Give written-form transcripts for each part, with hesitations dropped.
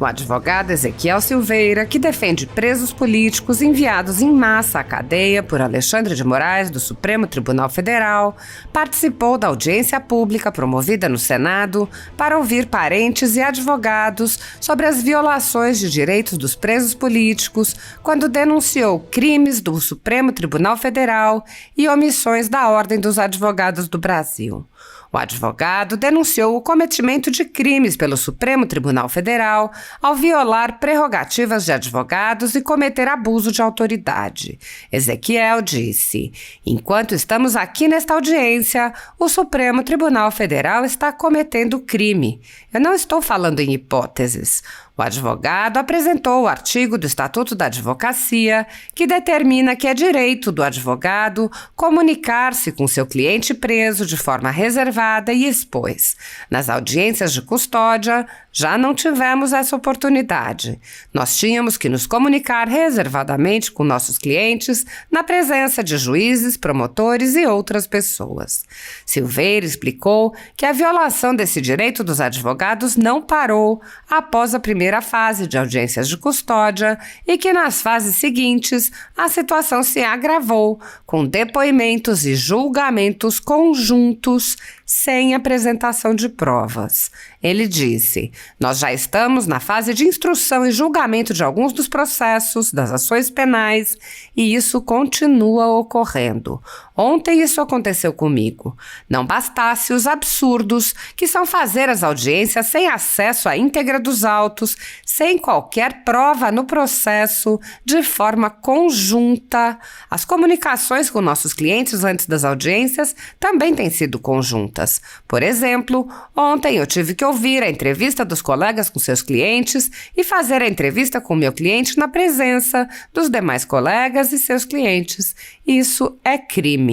O advogado Ezequiel Silveira, que defende presos políticos enviados em massa à cadeia por Alexandre de Moraes do Supremo Tribunal Federal, participou da audiência pública promovida no Senado para ouvir parentes e advogados sobre as violações de direitos dos presos políticos quando denunciou crimes do Supremo Tribunal Federal e omissões da Ordem dos Advogados do Brasil. O advogado denunciou o cometimento de crimes pelo Supremo Tribunal Federal ao violar prerrogativas de advogados e cometer abuso de autoridade. Ezequiel disse: "Enquanto estamos aqui nesta audiência, o Supremo Tribunal Federal está cometendo crime. Eu não estou falando em hipóteses." O advogado apresentou o artigo do Estatuto da Advocacia, que determina que é direito do advogado comunicar-se com seu cliente preso de forma reservada e expôs. Nas audiências de custódia, já não tivemos essa oportunidade. Nós tínhamos que nos comunicar reservadamente com nossos clientes na presença de juízes, promotores e outras pessoas. Silveira explicou que a violação desse direito dos advogados não parou após a primeira fase de audiências de custódia e que nas fases seguintes a situação se agravou, com depoimentos e julgamentos conjuntos sem apresentação de provas. Ele disse: "Nós já estamos na fase de instrução e julgamento de alguns dos processos, das ações penais, e isso continua ocorrendo. Ontem isso aconteceu comigo. Não bastasse os absurdos, que são fazer as audiências sem acesso à íntegra dos autos, sem qualquer prova no processo, de forma conjunta. As comunicações com nossos clientes antes das audiências também têm sido conjuntas. Por exemplo, ontem eu tive que ouvir a entrevista dos colegas com seus clientes e fazer a entrevista com o meu cliente na presença dos demais colegas e seus clientes. Isso é crime."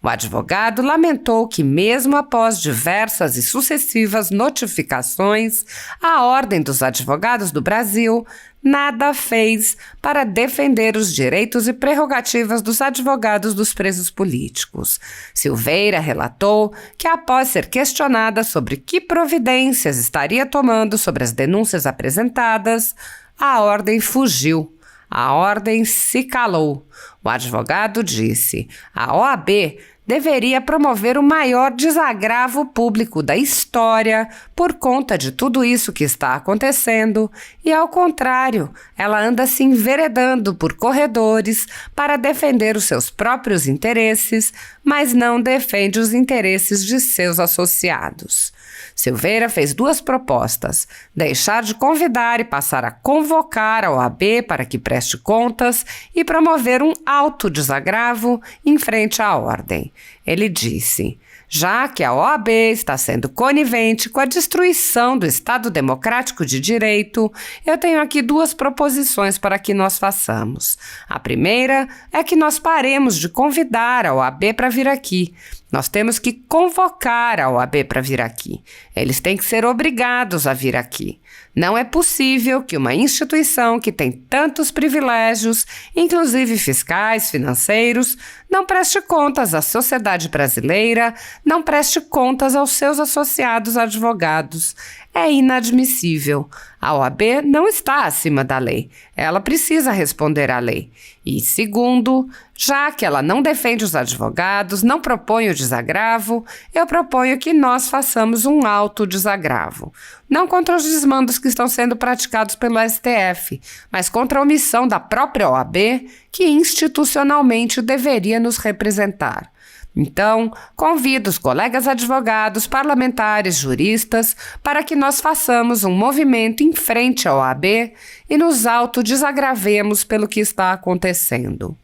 O advogado lamentou que, mesmo após diversas e sucessivas notificações, a Ordem dos Advogados do Brasil nada fez para defender os direitos e prerrogativas dos advogados dos presos políticos. Silveira relatou que, após ser questionada sobre que providências estaria tomando sobre as denúncias apresentadas, a Ordem fugiu. A Ordem se calou. O advogado disse: "A OAB deveria promover o maior desagravo público da história por conta de tudo isso que está acontecendo e, ao contrário, ela anda se enveredando por corredores para defender os seus próprios interesses, mas não defende os interesses de seus associados." Silveira fez duas propostas: deixar de convidar e passar a convocar a OAB para que preste contas e promover um alto desagravo em frente à Ordem. Ele disse: "Já que a OAB está sendo conivente com a destruição do Estado Democrático de Direito, eu tenho aqui duas proposições para que nós façamos. A primeira é que nós paremos de convidar a OAB para vir aqui. Nós temos que convocar a OAB para vir aqui. Eles têm que ser obrigados a vir aqui. Não é possível que uma instituição que tem tantos privilégios, inclusive fiscais, financeiros, não preste contas à sociedade brasileira, não preste contas aos seus associados advogados. É inadmissível. A OAB não está acima da lei. Ela precisa responder à lei. E, segundo, já que ela não defende os advogados, não propõe o desagravo, eu proponho que nós façamos um alto desagravo. Não contra os desmandos que estão sendo praticados pelo STF, mas contra a omissão da própria OAB, que institucionalmente deveria nos representar. Então, convido os colegas advogados, parlamentares, juristas, para que nós façamos um movimento em frente à OAB e nos autodesagravemos pelo que está acontecendo."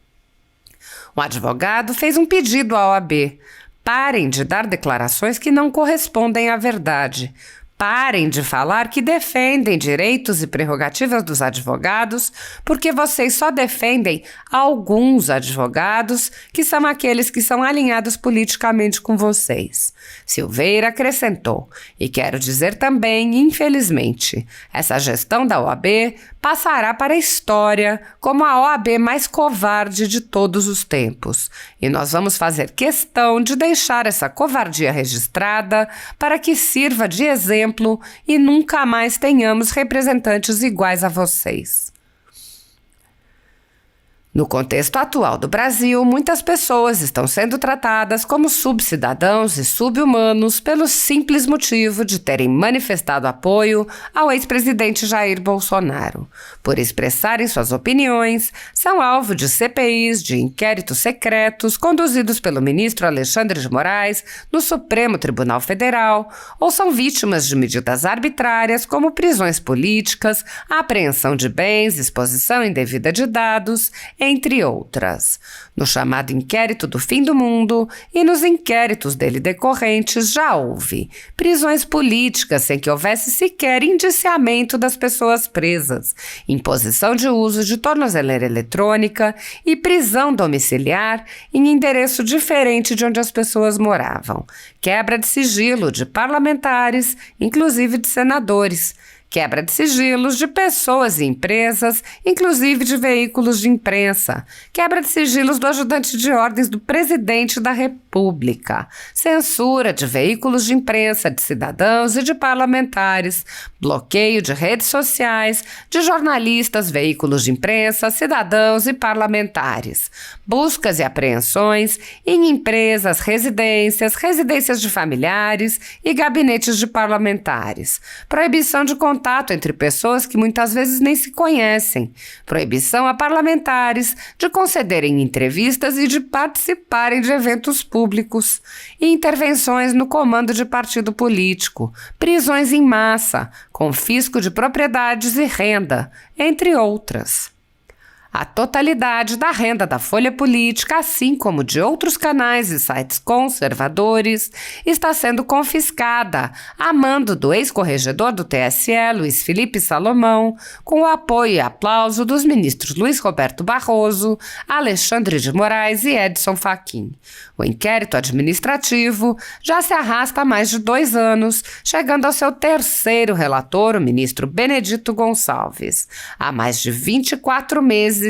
O advogado fez um pedido à OAB: parem de dar declarações que não correspondem à verdade. Parem de falar que defendem direitos e prerrogativas dos advogados, porque vocês só defendem alguns advogados, que são aqueles que são alinhados politicamente com vocês. Silveira acrescentou: "E quero dizer também, infelizmente, essa gestão da OAB passará para a história como a OAB mais covarde de todos os tempos. E nós vamos fazer questão de deixar essa covardia registrada para que sirva de exemplo exemplo e nunca mais tenhamos representantes iguais a vocês. No contexto atual do Brasil, muitas pessoas estão sendo tratadas como subcidadãos e subhumanos pelo simples motivo de terem manifestado apoio ao ex-presidente Jair Bolsonaro. Por expressarem suas opiniões, são alvo de CPIs, de inquéritos secretos conduzidos pelo ministro Alexandre de Moraes no Supremo Tribunal Federal, ou são vítimas de medidas arbitrárias como prisões políticas, apreensão de bens, exposição indevida de dados, entre outras. No chamado inquérito do fim do mundo e nos inquéritos dele decorrentes já houve prisões políticas sem que houvesse sequer indiciamento das pessoas presas, imposição de uso de tornozeleira eletrônica e prisão domiciliar em endereço diferente de onde as pessoas moravam, quebra de sigilo de parlamentares, inclusive de senadores, quebra de sigilos de pessoas e empresas, inclusive de veículos de imprensa, quebra de sigilos do ajudante de ordens do presidente da República, censura de veículos de imprensa de cidadãos e de parlamentares, bloqueio de redes sociais, de jornalistas, veículos de imprensa, cidadãos e parlamentares, buscas e apreensões em empresas, residências de familiares e gabinetes de parlamentares, proibição de contato entre pessoas que muitas vezes nem se conhecem, proibição a parlamentares de concederem entrevistas e de participarem de eventos públicos, e intervenções no comando de partido político, prisões em massa, confisco de propriedades e renda, entre outras. A totalidade da renda da Folha Política, assim como de outros canais e sites conservadores, está sendo confiscada a mando do ex-corregedor do TSE, Luiz Felipe Salomão, com o apoio e aplauso dos ministros Luiz Roberto Barroso, Alexandre de Moraes e Edson Fachin. O inquérito administrativo já se arrasta há mais de 2 anos, chegando ao seu 3º relator, o ministro Benedito Gonçalves. Há mais de 24 meses,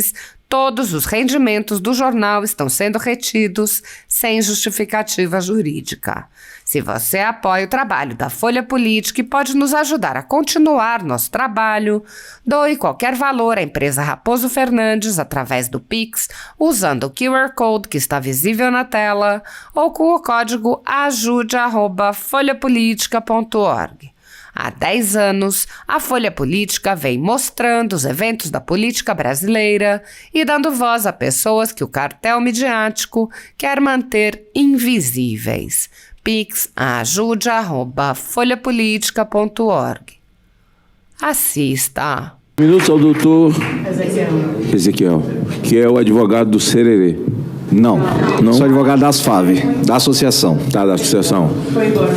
todos os rendimentos do jornal estão sendo retidos sem justificativa jurídica. Se você apoia o trabalho da Folha Política e pode nos ajudar a continuar nosso trabalho, doe qualquer valor à empresa Raposo Fernandes através do Pix, usando o QR Code que está visível na tela, ou com o código ajude@folhapolitica.org. Há 10 anos, a Folha Política vem mostrando os eventos da política brasileira e dando voz a pessoas que o cartel midiático quer manter invisíveis. Pix ajude@folhapolitica.org. Assista. Minutos ao doutor Ezequiel, que é o advogado do Sererê. Não. Sou advogado da ASFAV, da associação. Tá, da associação. Foi embora.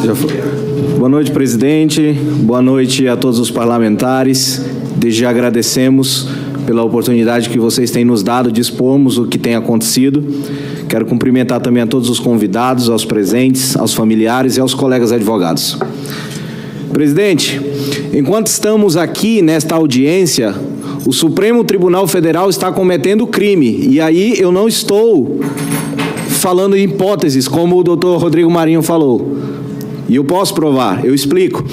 Já foi. Boa noite, presidente. Boa noite a todos os parlamentares. Desde já agradecemos pela oportunidade que vocês têm nos dado de expormos o que tem acontecido. Quero cumprimentar também a todos os convidados, aos presentes, aos familiares e aos colegas advogados. Presidente, enquanto estamos aqui nesta audiência, o Supremo Tribunal Federal está cometendo crime. E aí eu não estou falando em hipóteses, como o doutor Rodrigo Marinho falou. E eu posso provar, eu explico.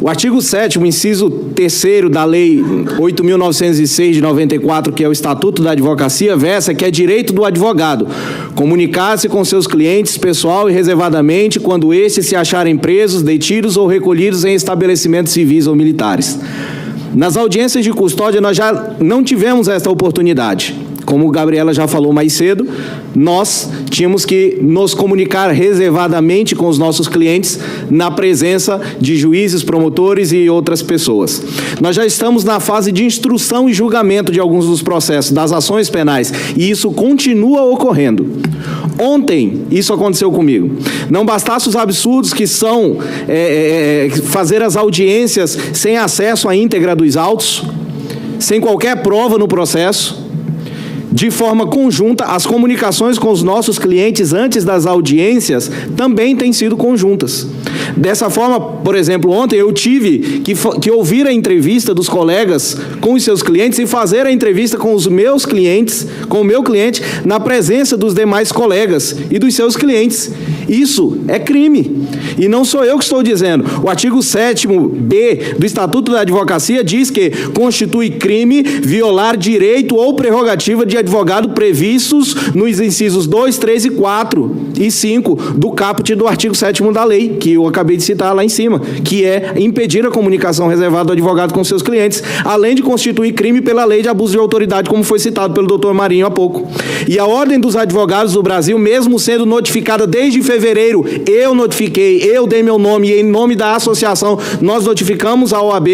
O artigo 7º, inciso 3º da Lei 8.906 de 94, que é o Estatuto da Advocacia, versa que é direito do advogado comunicar-se com seus clientes pessoal e reservadamente quando estes se acharem presos, detidos ou recolhidos em estabelecimentos civis ou militares. Nas audiências de custódia, nós já não tivemos esta oportunidade. Como a Gabriela já falou mais cedo, nós tínhamos que nos comunicar reservadamente com os nossos clientes na presença de juízes, promotores e outras pessoas. Nós já estamos na fase de instrução e julgamento de alguns dos processos, das ações penais, e isso continua ocorrendo. Ontem, isso aconteceu comigo. Não bastasse os absurdos que são fazer as audiências sem acesso à íntegra dos autos, sem qualquer prova no processo. De forma conjunta, as comunicações com os nossos clientes antes das audiências também têm sido conjuntas. Dessa forma, por exemplo, ontem eu tive que ouvir a entrevista dos colegas com os seus clientes e fazer a entrevista com os meus clientes, com o meu cliente, na presença dos demais colegas e dos seus clientes. Isso é crime. E não sou eu que estou dizendo. O artigo 7º-B do Estatuto da Advocacia diz que constitui crime violar direito ou prerrogativa de advogado previstos nos incisos 2, 3 e 4 e 5 do caput do artigo 7º da lei, que eu acabei de citar lá em cima, que é impedir a comunicação reservada do advogado com seus clientes, além de constituir crime pela lei de abuso de autoridade, como foi citado pelo doutor Marinho há pouco. E a Ordem dos Advogados do Brasil, mesmo sendo notificada desde fevereiro, eu notifiquei, eu dei meu nome, e em nome da associação, nós notificamos a OAB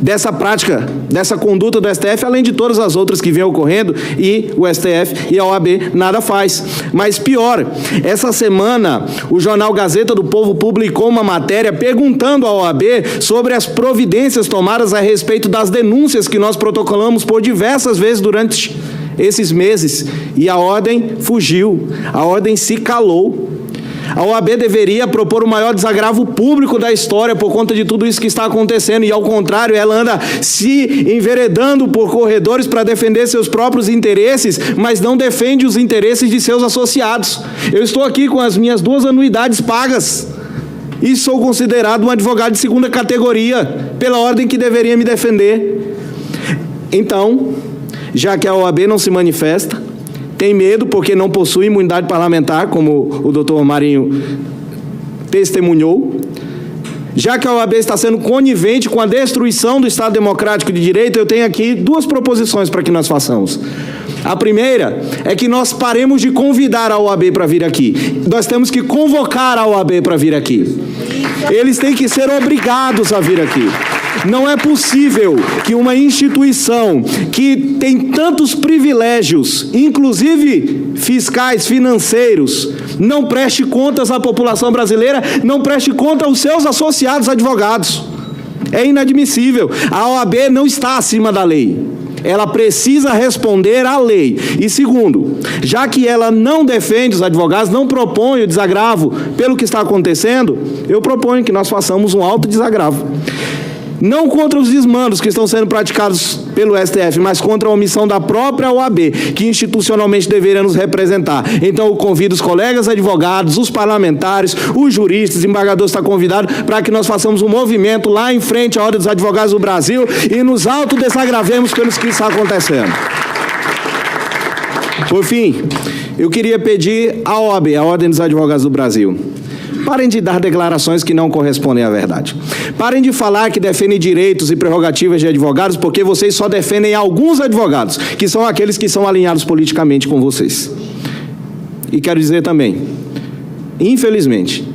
dessa prática, dessa conduta do STF, além de todas as outras que vêm ocorrendo, e o STF e a OAB nada faz. Mas pior, essa semana o jornal Gazeta do Povo publicou uma matéria perguntando à OAB sobre as providências tomadas a respeito das denúncias que nós protocolamos por diversas vezes durante esses meses, e a ordem fugiu, a ordem se calou. A OAB deveria propor o maior desagravo público da história por conta de tudo isso que está acontecendo, e ao contrário, ela anda se enveredando por corredores para defender seus próprios interesses, mas não defende os interesses de seus associados. Eu estou aqui com as minhas 2 anuidades pagas e sou considerado um advogado de 2ª categoria pela ordem que deveria me defender. Então, já que a OAB não se manifesta, tem medo porque não possui imunidade parlamentar, como o doutor Marinho testemunhou, já que a OAB está sendo conivente com a destruição do Estado Democrático de Direito, eu tenho aqui 2 proposições para que nós façamos. A primeira é que nós paremos de convidar a OAB para vir aqui. Nós temos que convocar a OAB para vir aqui. Eles têm que ser obrigados a vir aqui. Não é possível que uma instituição que tem tantos privilégios, inclusive fiscais, financeiros, não preste contas à população brasileira, não preste conta aos seus associados advogados. É inadmissível. A OAB não está acima da lei. Ela precisa responder à lei. E segundo, já que ela não defende os advogados, não propõe o desagravo pelo que está acontecendo, eu proponho que nós façamos um alto desagravo. Não contra os desmandos que estão sendo praticados pelo STF, mas contra a omissão da própria OAB, que institucionalmente deveria nos representar. Então eu convido os colegas advogados, os parlamentares, os juristas, o embargador está convidado para que nós façamos um movimento lá em frente à Ordem dos Advogados do Brasil e nos autodesagravemos pelos que está acontecendo. Por fim, eu queria pedir à OAB, a Ordem dos Advogados do Brasil, parem de dar declarações que não correspondem à verdade. Parem de falar que defendem direitos e prerrogativas de advogados, porque vocês só defendem alguns advogados, que são aqueles que são alinhados politicamente com vocês. E quero dizer também, infelizmente,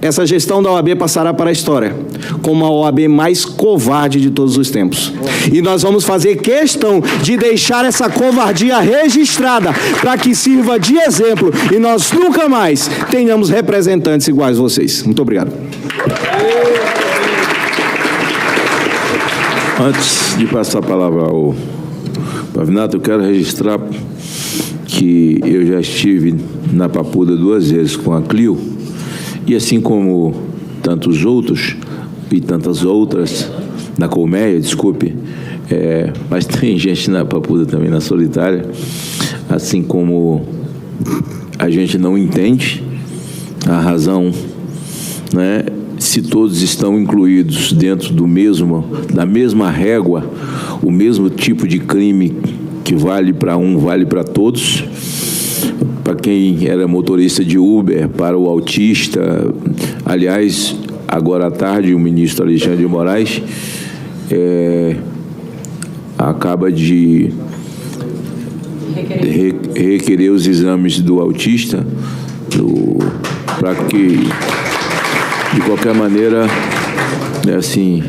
essa gestão da OAB passará para a história como a OAB mais covarde de todos os tempos. E nós vamos fazer questão de deixar essa covardia registrada para que sirva de exemplo e nós nunca mais tenhamos representantes iguais a vocês. Muito obrigado. Antes de passar a palavra ao Pavinato, eu quero registrar que eu já estive na Papuda 2 vezes com a Clio, e assim como tantos outros e tantas outras, na Colmeia, desculpe, mas tem gente na Papuda também, na Solitária, assim como a gente não entende a razão, né, se todos estão incluídos dentro da mesma régua, o mesmo tipo de crime que vale para um, vale para todos. Para quem era motorista de Uber, para o autista. Aliás, agora à tarde, o ministro Alexandre de Moraes acaba de requerer os exames do autista para que, de qualquer maneira, assim,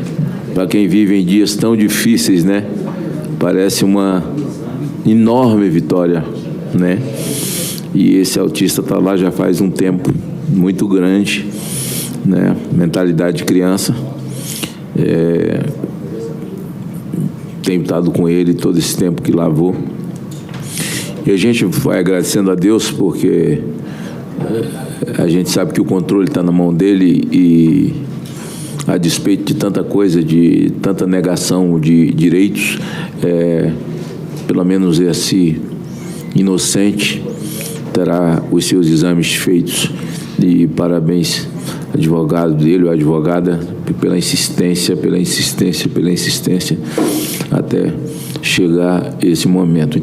para quem vive em dias tão difíceis, né, parece uma enorme vitória, né? E esse autista está lá já faz um tempo muito grande, né? Mentalidade de criança. Tenho estado com ele todo esse tempo que lavou. E a gente vai agradecendo a Deus porque A gente sabe que o controle está na mão dele e, a despeito de tanta coisa, de tanta negação de direitos, pelo menos esse inocente terá os seus exames feitos. E parabéns, advogado dele, ou advogada, pela insistência, até chegar esse momento.